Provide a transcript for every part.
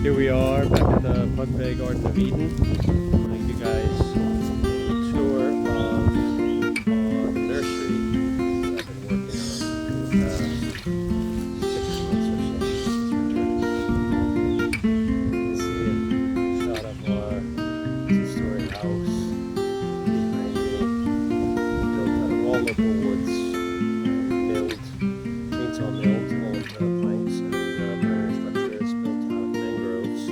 Here we are back at the Pohnpei Garden of Eden. I'll give you guys a tour of the nursery that I've been working on for the past 6 months or so since returning. You can see a shot of our two-story house behind me, built out of all local woods, milled, chainsaw milled all of the planks and primary structures built out of mangroves.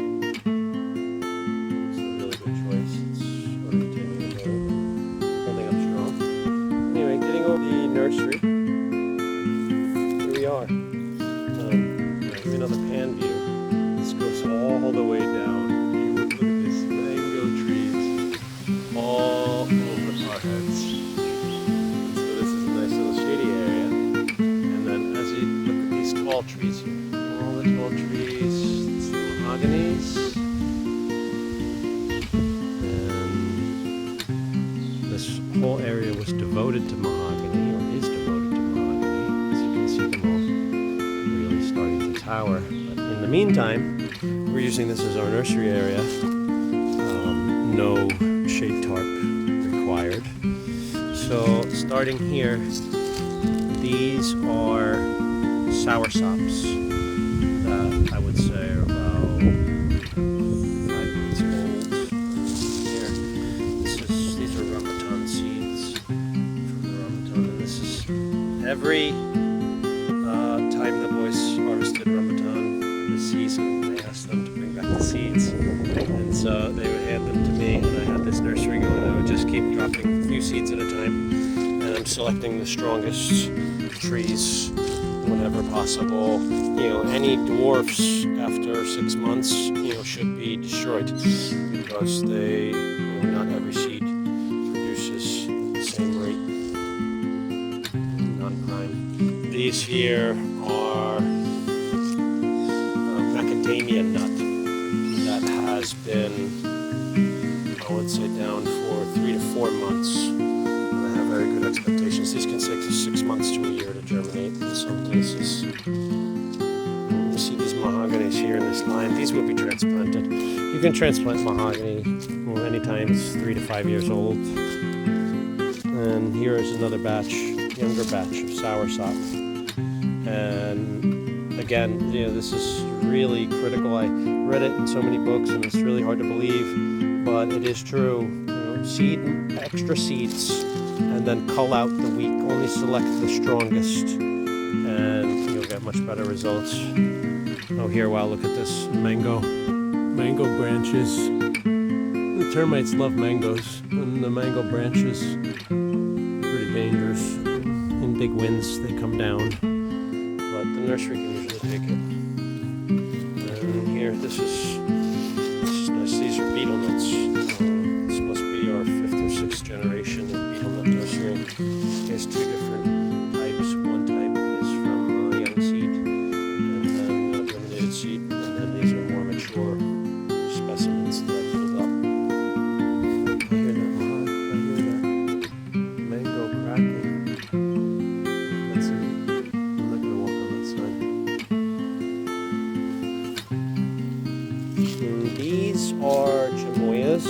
It's a really good choice. It's already 10 years old and holding up strong. Anyway, getting over the nursery. Here we are. I'll give you another pan view. This goes all the way down. You look at this mango trees all over our heads. So this is a nice little shady area. And then as you look at these tall trees here, all the tall trees, it's the mahoganies. And this whole area was devoted to mahogany, or is devoted to mahogany. As you can see them all really starting to tower. But in the meantime, we're using this as our nursery area. No shade tarp required. So starting here, these are soursops that I would say are about 5 months old. Here, these are rambutan seeds from the rambutan, and this is every time the boys harvested rambutan this season, they asked them to bring back the seeds, and so they would hand them to me, and I had this nursery going. I would just keep dropping a few seeds at a time, and I'm selecting the strongest trees whenever possible. You know, any dwarfs after 6 months, should be destroyed because they, not every seed produces at the same rate. Non-prime. These here are macadamia nut that has been, I would say, down for 3 to 4 months. And I have very good expectations. These can take 6 months to a year to germinate in some cases. You see these mahoganies here in this line. These will be transplanted. You can transplant mahogany anytime it's 3 to 5 years old. And here is another batch, younger batch of soursop. And again, this is really critical. I read it in so many books, and it's really hard to believe, but it is true. Seed extra seeds, and then cull out the weak. Only select the strongest, and you'll get much better results. Oh, here, wow, look at this mango branches. The termites love mangoes, and the mango branches are pretty dangerous. In big winds, they come down, but the nursery can usually take it. And here, this is nice. These are beetle nuts. This must be our 5th or 6th generation of beetle nut nursery. There's 2 different types. One type is from young seed, and then germinated seed, and then these are more mature specimens that I pulled up. I hear that mango cracking. Let's see. I'm not going to walk on that side. And these are chamoyas.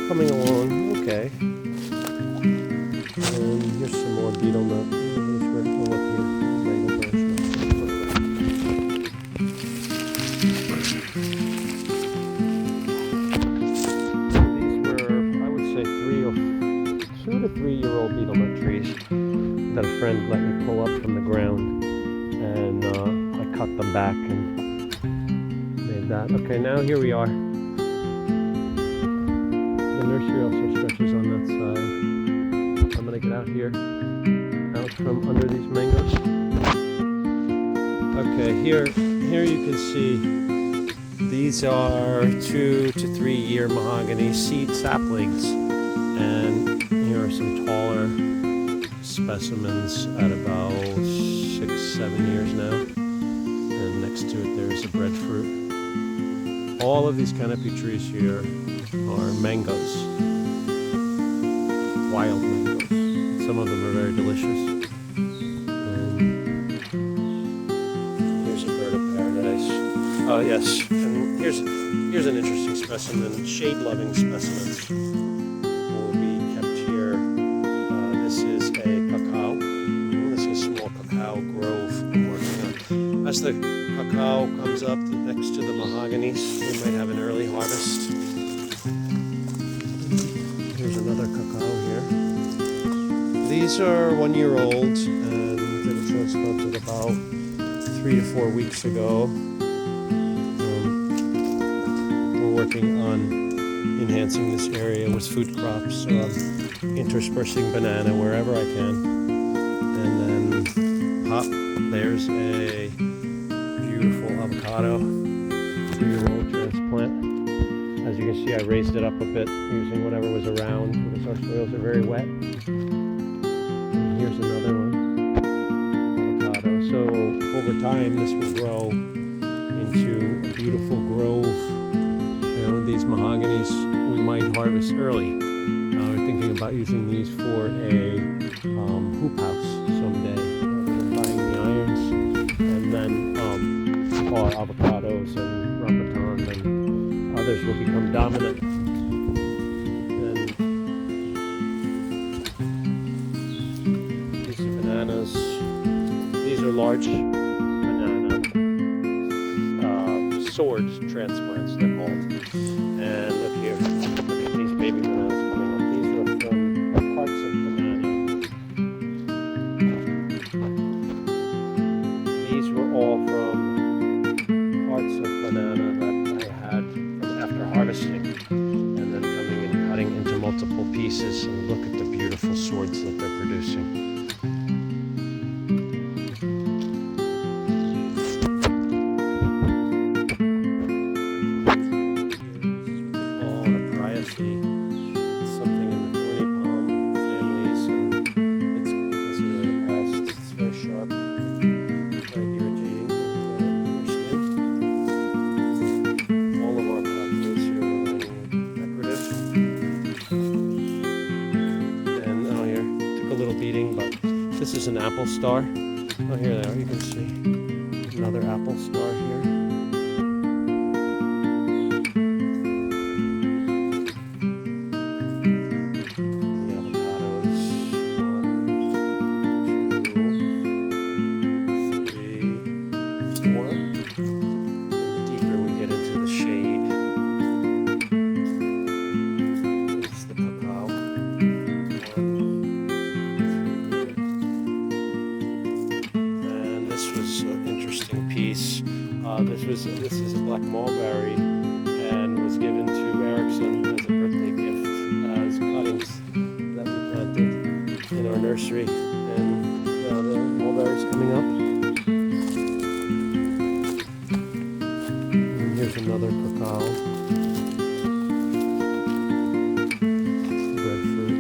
Coming along, okay. And here's some more beetle nut. These were up here, mango branch nuts. These were, I would say, 2 to 3 year old beetle nut trees that a friend let me pull up from the ground, and I cut them back and made that. Okay, now here we are. The nursery also stretches on that side. I'm going to get out here, out from under these mangoes. Okay, here you can see these are 2 to 3 year mahogany seed saplings, and here are some taller specimens at about 6-7 years now. And next to it there's a breadfruit. All of these canopy trees here are mangoes, wild mangoes. Some of them are very delicious. And here's a bird of paradise. Yes, and here's an interesting specimen, shade-loving specimens will be kept here. This is a cacao. This is a small cacao grove I'm working on. As the cacao comes up next to the mahoganies, we might have an early harvest. Here's another cacao here. These are 1 year old, and they were transplanted about 3 to 4 weeks ago. We're working on enhancing this area with food crops, so I'm interspersing banana wherever I can. And then there's a beautiful avocado, 2-year-old transplant. As you can see, I raised it up a bit using whatever was around because our soils are very wet. And here's another one, avocado. So over time, this will grow into a beautiful grove. These mahoganies we might harvest early. We're thinking about using these for a hoop house someday. Buying the irons, and then our avocados and rambutan and others will become dominant. And these are bananas. These are large banana sword transplants, they're called. And look here, look at these baby bananas coming up. These are from parts of banana. These were all from parts of banana that I had from after harvesting, and then coming and cutting into multiple pieces. And look at the beautiful swords that they're producing. Something in the thorny palm families, and it's considered a pest. It's very sharp, very irritating on your skin. All of our pathways here are decorative. And here, took a little beating, but this is an apple star. Oh, here they are. You can see another apple star here. This is a black mulberry and was given to Erikson as a birthday gift as cuttings that we planted in our nursery. And the mulberry's coming up. And here's another cacao. Breadfruit.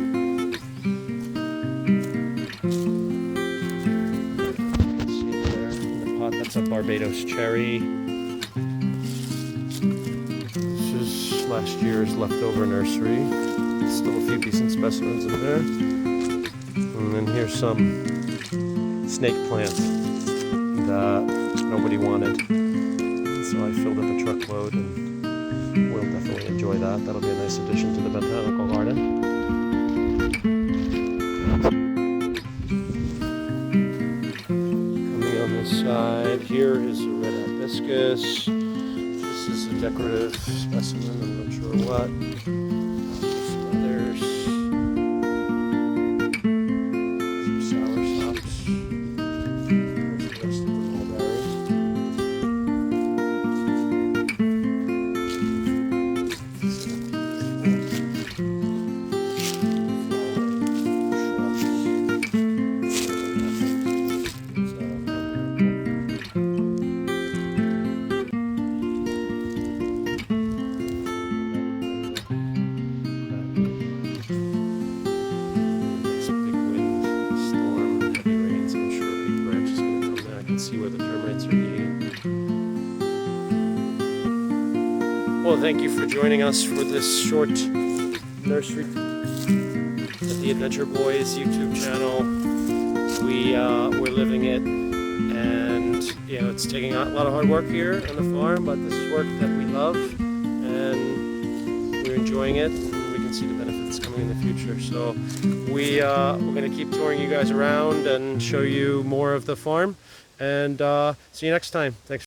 See it there in the pot. That's a Barbados cherry. Last year's leftover nursery. Still a few decent specimens in there. And then here's some snake plant that nobody wanted. So I filled up a truckload, and we'll definitely enjoy that. That'll be a nice addition to the botanical garden. Coming on this side, here is a red hibiscus. This is a decorative specimen, I'm not sure what. Some others. Some sour sops. There's the rest of the mulberry. See where the termites are eating. Well, thank you for joining us for this short nursery at the Adventure Boys YouTube channel. We're living it, and and you know, it's taking a lot of hard work here on the farm, but this is work that we love, and we're enjoying it, and we can see the benefits coming in the future. So we're going to keep touring you guys around and show you more of the farm, and see you next time. Thanks.